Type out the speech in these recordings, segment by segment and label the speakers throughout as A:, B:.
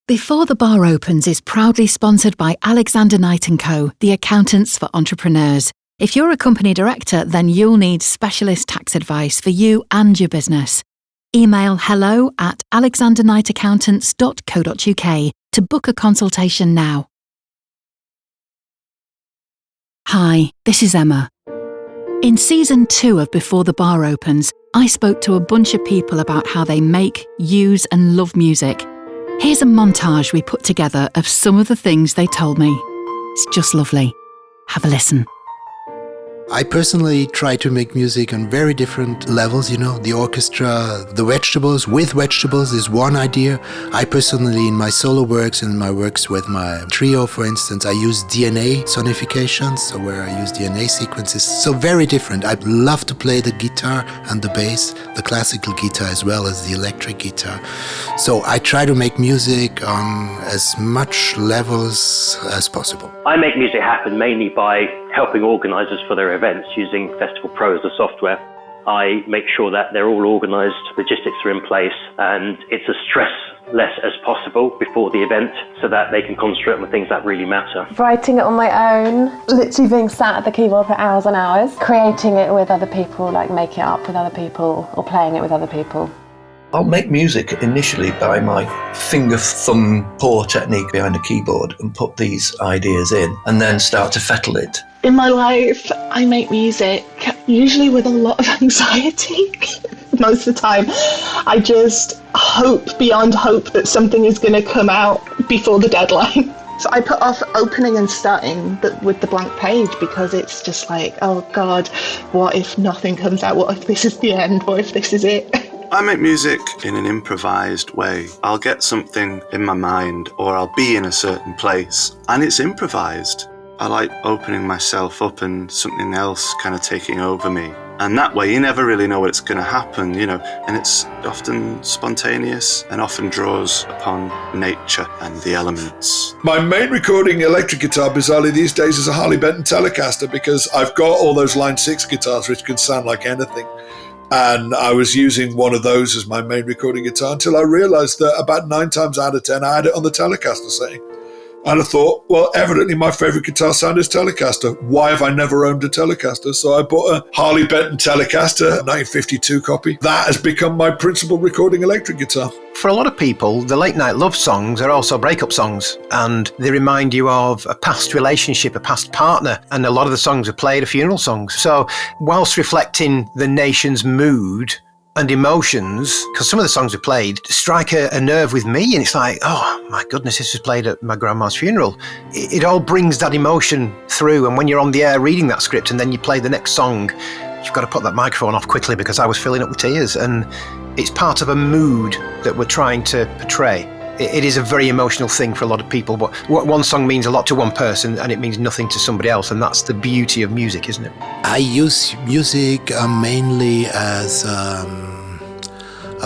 A: Before the Bar Opens is proudly sponsored by Alexander Knight & Co, the accountants for entrepreneurs. If you're a company director, then you'll need specialist tax advice for you and your business. Email hello@alexanderknightaccountants.co.uk to book a consultation now. Hi, this is Emma. In Season 2 of Before the Bar Opens, I spoke to a bunch of people about how they make, use and love music. Here's a montage we put together of some of the things they told me. It's just lovely. Have a listen.
B: I personally try to make music on very different levels, the orchestra, the vegetables with vegetables is one idea. I personally, in my solo works and my works with my trio, for instance, I use DNA sonifications, so where I use DNA sequences. So very different. I love to play the guitar and the bass, the classical guitar as well as the electric guitar. So I try to make music on as much levels as possible.
C: I make music happen mainly by helping organisers for their events using Festival Pro as a software. I make sure that they're all organised, logistics are in place, and it's as stress-less as possible before the event so that they can concentrate on the things that really matter.
D: Writing it on my own, literally being sat at the keyboard for hours and hours, creating it with other people, like making it up with other people or playing it with other people.
E: I'll make music initially by my finger-thumb paw technique behind a keyboard and put these ideas in and then start to fettle it.
F: In my life, I make music usually with a lot of anxiety. Most of the time, I just hope beyond hope that something is going to come out before the deadline. So I put off opening and starting with the blank page because it's just like, oh God, what if nothing comes out? What if this is the end? What if this is it?
G: I make music in an improvised way. I'll get something in my mind or I'll be in a certain place and it's improvised. I like opening myself up and something else kind of taking over me. And that way you never really know what's going to happen, and it's often spontaneous and often draws upon nature and the elements.
H: My main recording electric guitar, bizarrely these days, is a Harley Benton Telecaster because I've got all those Line 6 guitars which can sound like anything. And I was using one of those as my main recording guitar until I realised that about 9 times out of 10 I had it on the Telecaster setting. And I thought, well, evidently my favourite guitar sound is Telecaster. Why have I never owned a Telecaster? So I bought a Harley Benton Telecaster, a 1952 copy. That has become my principal recording electric guitar.
I: For a lot of people, the late night love songs are also breakup songs, and they remind you of a past relationship, a past partner, and a lot of the songs are played are funeral songs. So whilst reflecting the nation's mood and emotions, because some of the songs we played strike a nerve with me, and it's like, oh my goodness, this was played at my grandma's funeral. It all brings that emotion through, and when you're on the air reading that script and then you play the next song, you've got to put that microphone off quickly because I was filling up with tears, and it's part of a mood that we're trying to portray. It is a very emotional thing for a lot of people, but one song means a lot to one person and it means nothing to somebody else, and that's the beauty of music, isn't it?
B: I use music mainly as a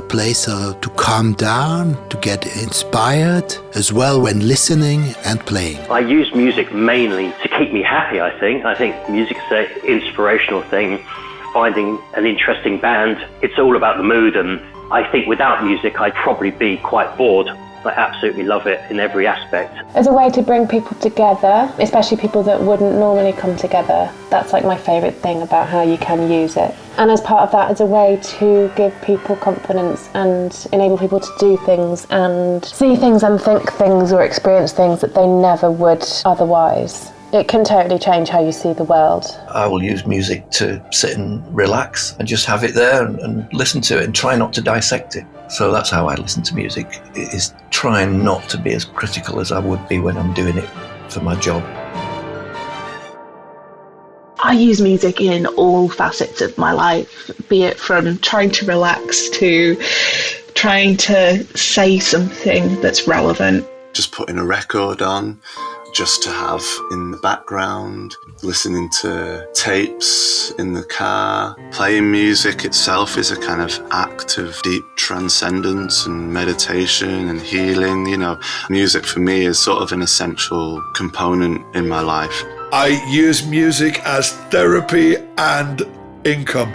B: place to calm down, to get inspired, as well when listening and playing.
C: I use music mainly to keep me happy, I think. I think music's an inspirational thing. Finding an interesting band, it's all about the mood, and I think without music I'd probably be quite bored. I absolutely love it in every aspect.
D: As a way to bring people together, especially people that wouldn't normally come together, that's like my favourite thing about how you can use it. And as part of that, as a way to give people confidence and enable people to do things and see things and think things or experience things that they never would otherwise. It can totally change how you see the world.
E: I will use music to sit and relax and just have it there and listen to it and try not to dissect it. So that's how I listen to music, is trying not to be as critical as I would be when I'm doing it for my job.
F: I use music in all facets of my life, be it from trying to relax to trying to say something that's relevant.
G: Just putting a record on, just to have in the background, listening to tapes in the car. Playing music itself is a kind of act of deep transcendence and meditation and healing. Music for me is sort of an essential component in my life.
H: I use music as therapy and income.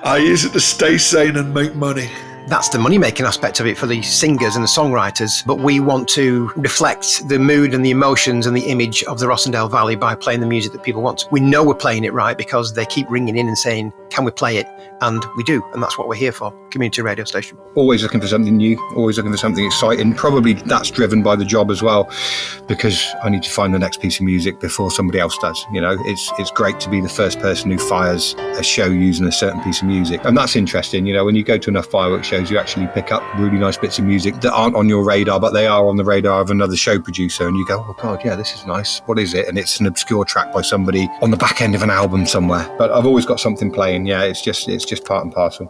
H: I use it to stay sane and make money.
I: That's the money-making aspect of it for the singers and the songwriters, but we want to reflect the mood and the emotions and the image of the Rossendale Valley by playing the music that people want. We know we're playing it right because they keep ringing in and saying, can we play it? And we do, and that's what we're here for, community radio station.
J: Always looking for something new, always looking for something exciting. Probably that's driven by the job as well, because I need to find the next piece of music before somebody else does. You know, it's great to be the first person who fires a show using a certain piece of music. And that's interesting, you know, when you go to enough fireworks shows, you actually pick up really nice bits of music that aren't on your radar, but they are on the radar of another show producer, and you go, oh God, yeah, this is nice. What is it? And it's an obscure track by somebody on the back end of an album somewhere. But I've always got something playing, yeah, it's just part and parcel.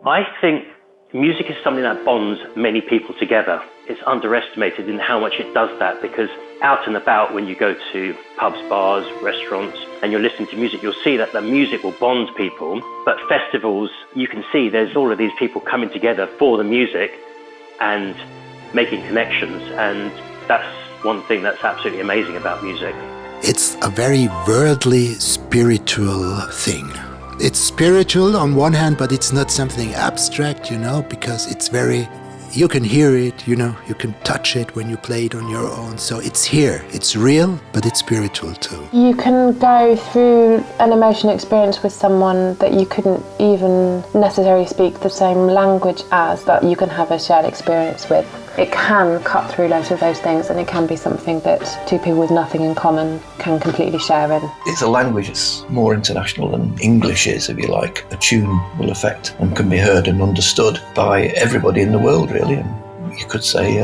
C: I think music is something that bonds many people together. It's underestimated in how much it does that, because out and about, when you go to pubs, bars, restaurants, and you're listening to music, you'll see that the music will bond people. But festivals, you can see there's all of these people coming together for the music and making connections. And that's one thing that's absolutely amazing about music.
B: It's a very worldly, spiritual thing. It's spiritual on one hand, but it's not something abstract, you know, because it's very, you can hear it, you know, you can touch it when you play it on your own. So it's here, it's real, but it's spiritual too.
D: You can go through an emotional experience with someone that you couldn't even necessarily speak the same language as, that you can have a shared experience with. It can cut through loads of those things, and it can be something that two people with nothing in common can completely share in.
E: It's a language that's more international than English is, if you like. A tune will affect and can be heard and understood by everybody in the world, really. And you could say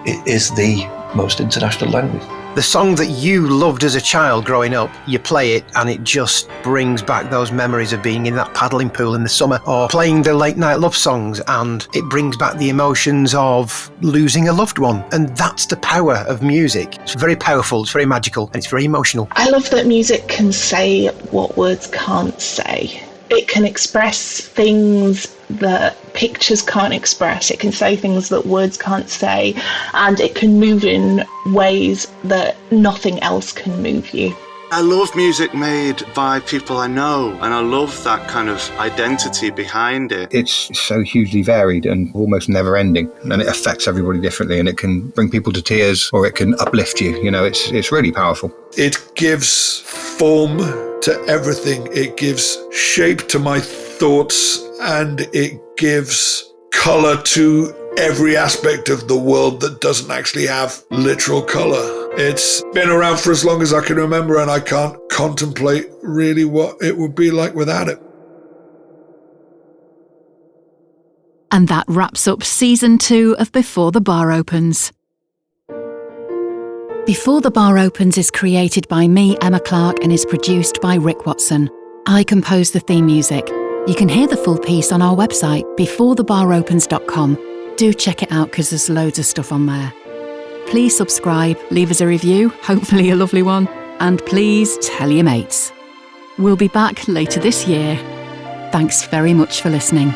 E: it is the most international language.
I: The song that you loved as a child growing up, you play it and it just brings back those memories of being in that paddling pool in the summer, or playing the late night love songs, and it brings back the emotions of losing a loved one. And that's the power of music. It's very powerful, it's very magical, and it's very emotional.
F: I love that music can say what words can't say. It can express things that pictures can't express. It can say things that words can't say, and it can move in ways that nothing else can move you.
G: I love music made by people I know, and I love that kind of identity behind it.
J: It's so hugely varied and almost never ending, and it affects everybody differently, and it can bring people to tears or it can uplift you. You know, it's really powerful.
H: It gives form to everything. It gives shape to my thoughts, and it gives colour to every aspect of the world that doesn't actually have literal colour. It's been around for as long as I can remember, and I can't contemplate really what it would be like without it.
A: And that wraps up Season 2 of Before the Bar Opens. Before the Bar Opens is created by me, Emma Clarke, and is produced by Rick Watson. I composed the theme music. You can hear the full piece on our website, beforethebaropens.com. Do check it out because there's loads of stuff on there. Please subscribe, leave us a review, hopefully a lovely one, and please tell your mates. We'll be back later this year. Thanks very much for listening.